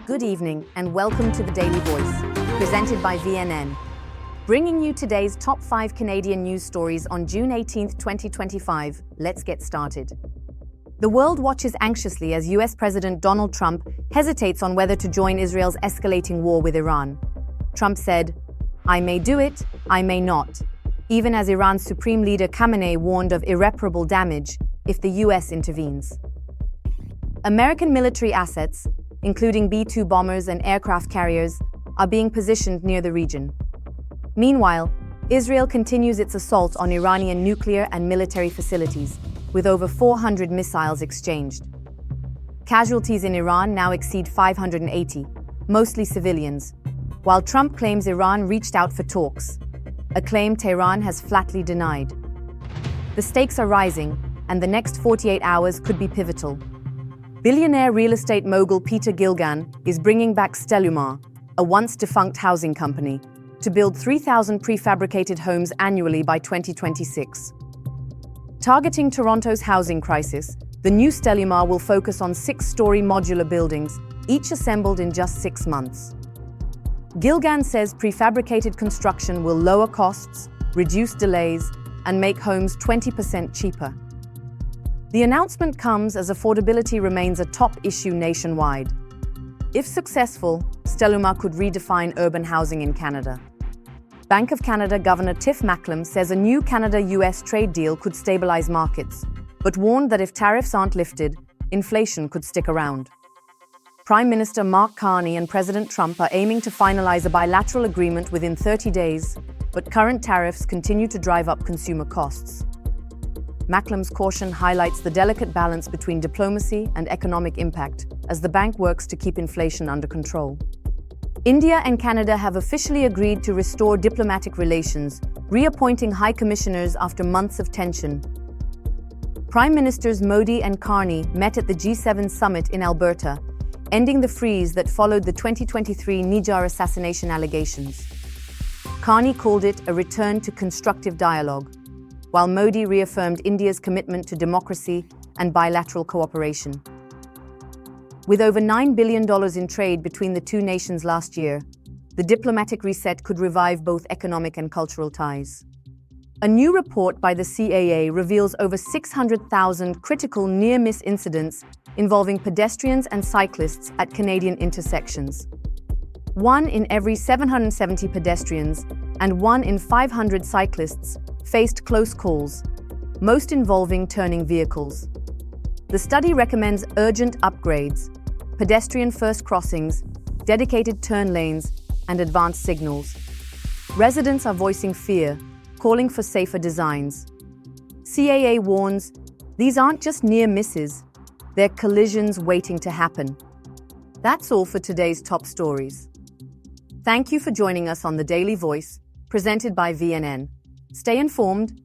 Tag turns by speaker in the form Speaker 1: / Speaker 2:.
Speaker 1: Good evening and welcome to the Daily Voice, presented by VNN, bringing you today's top 5 Canadian news stories on June 18, 2025. Let's get started. The world watches anxiously as US President Donald Trump hesitates on whether to join Israel's escalating war with Iran. Trump said, "I may do it, I may not," even as Iran's Supreme Leader Khamenei warned of irreparable damage if the US intervenes. American military assets, including B-2 bombers and aircraft carriers, are being positioned near the region. Meanwhile, Israel continues its assault on Iranian nuclear and military facilities, with over 400 missiles exchanged. Casualties in Iran now exceed 580, mostly civilians, while Trump claims Iran reached out for talks, a claim Tehran has flatly denied. The stakes are rising, and the next 48 hours could be pivotal. Billionaire real estate mogul Peter Gilgan is bringing back Stelumar, a once-defunct housing company, to build 3,000 prefabricated homes annually by 2026. Targeting Toronto's housing crisis, the new Stelumar will focus on 6-story modular buildings, each assembled in just 6 months. Gilgan says prefabricated construction will lower costs, reduce delays, and make homes 20% cheaper. The announcement comes as affordability remains a top issue nationwide. If successful, Stelumar could redefine urban housing in Canada. Bank of Canada Governor Tiff Macklem says a new Canada-US trade deal could stabilize markets, but warned that if tariffs aren't lifted, inflation could stick around. Prime Minister Mark Carney and President Trump are aiming to finalize a bilateral agreement within 30 days, but current tariffs continue to drive up consumer costs. Macklem's caution highlights the delicate balance between diplomacy and economic impact as the bank works to keep inflation under control. India and Canada have officially agreed to restore diplomatic relations, reappointing high commissioners after months of tension. Prime Ministers Modi and Carney met at the G7 summit in Alberta, ending the freeze that followed the 2023 Nijar assassination allegations. Carney called it a return to constructive dialogue, while Modi reaffirmed India's commitment to democracy and bilateral cooperation. With over $9 billion in trade between the two nations last year, the diplomatic reset could revive both economic and cultural ties. A new report by the CAA reveals over 600,000 critical near-miss incidents involving pedestrians and cyclists at Canadian intersections. 1 in every 770 pedestrians and 1 in 500 cyclists faced close calls, most involving turning vehicles. The study recommends urgent upgrades, pedestrian-first crossings, dedicated turn lanes, and advanced signals. Residents are voicing fear, calling for safer designs. CAA warns, these aren't just near misses, they're collisions waiting to happen. That's all for today's top stories. Thank you for joining us on the Daily Voice, presented by VNN. Stay informed